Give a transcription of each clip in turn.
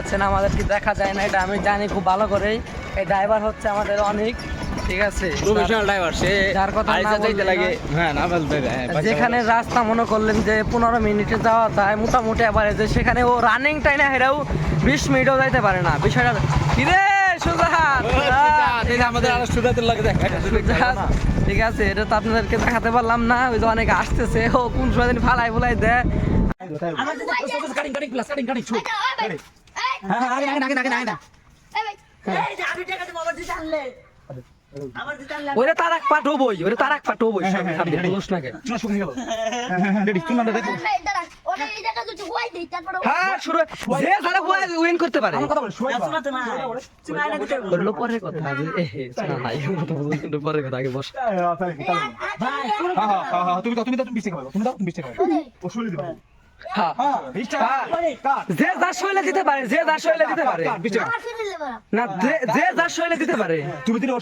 আছেন আমাদের কি দেখা যায় না, এটা আমি জানি খুব ভালো করেই। এই ড্রাইভার হচ্ছে আমাদের অনেক, ঠিক আছে, প্রফেশনাল ড্রাইভার, সে যার কথা না বলতে লাগে। না। হ্যাঁ, না বলতে যেখানে রাস্তা মনে করলেন যে 15 মিনিটে যাওয়া যায় মোটামুটি, আবার যে সেখানে ও রানিং টাইমে হেরাও 20 মিনিটও যাইতে পারে না। বিষয়টা কিরে সুজাত, আমাদের আর সুরাতের লাগে দেখ। ঠিক আছে, এটা তো আপনাদেরকে দেখাতে পারলাম না। ওই যে অনেকে আসতেছে, ও কোন সময় দিন ফালাই ফুলাই দেয়। ওরে তার এক পাঠ হবই, ওরে তার এক পাঠ হবই। হ্যাঁ, শুরু যে যারা উইন করতে পারে। বললো পরের কথা, পরের কথা, আগে বস। যে যার শৈলে দিতে পারে, যে যার শৈলে দিতে পারে না, যে যার শৈলে দিতে পারে। তুমি দিলে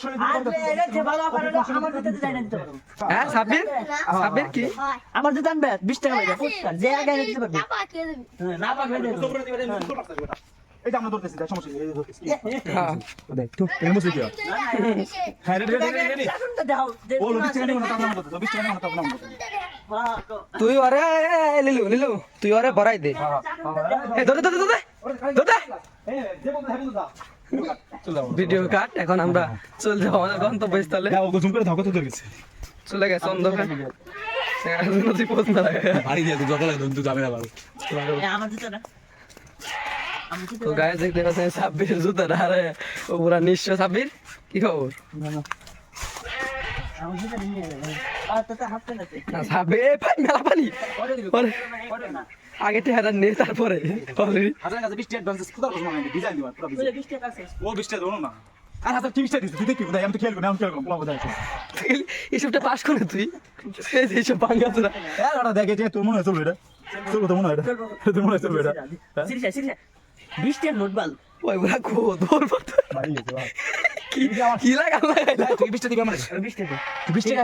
হ্যাঁ, সাব্বির, সাব্বির কি আমার দিতে আনবে 20 টাকা হয়ে যাবে, যে আগে দিতে পারবে না পারবে। এটা আমরা ধরতেছি, সমস্যা নেই, ধরতেছি। হ্যাঁ দেখ তো এর মধ্যে কি হ্যাঁ, রেডি ও 20 টাকা নিব না, তার নাম বলতে 20 টাকা নিব না, তার নাম বলতে। তুই ওরে লিলু লিলু, তুই ওরে ভরাই দে। এই দে দে দে দে দে। যে বলতে হ্যাঁ বলতা ভিডিও কাট। এখন আমরা চলে যাবো আমাদের গন্তব্যস্থলে। হ্যাঁ, ও জুম করে ধাক্কা তো গেছে। চলে গেছে অন্ধকার। নদী পোস্ট না লাগে। বাড়ি দিয়ে যত লাগে তুই যাবে না বাড়ি। আমার দিতে না, তো গায়ে দেখতে পাচ্ছেন সাব্বির জুতাটা, আরে ও পুরা নিঃস্ব। সাব্বির কি খবর? আমার দিতে নিয়ে আর তো হাতে নাতে না সাব্বির ভাই মেলা পানি। ওরে আগে টেহারা নে, তারপরে অলরেডি হাজার কাছে 20 টাকা অ্যাডভান্স কোথা থেকে মানে ডিজাইন দিবা পুরো ওই 20 টাকা আছে। ও 20 টাকা দোনো না। আর হাজার 30 টাকা দিছিস, তুই দেখবি কোথায়? আমি তো খেয়াল করি না, আমি খেয়াল করি পোলা কোথায় আছে। এইসবটা পাস করে তুই এইসব পাঙ্গা তোরা। হ্যাঁ, ওটা দেখে যে তোর মনে হয় চলবে এটা, চলবে তো মনে হয় এটা, তোর মনে হয় চলবে এটা। সিরিয়াস সিরিয়াস 20 টাকা নোট বাল ওই বুড়া খো দৌড় বাড়ি গেছে কি কি লাগা লাগাইলা। তুই 20 টাকা দিবি আমার 20 টাকা 20 টাকা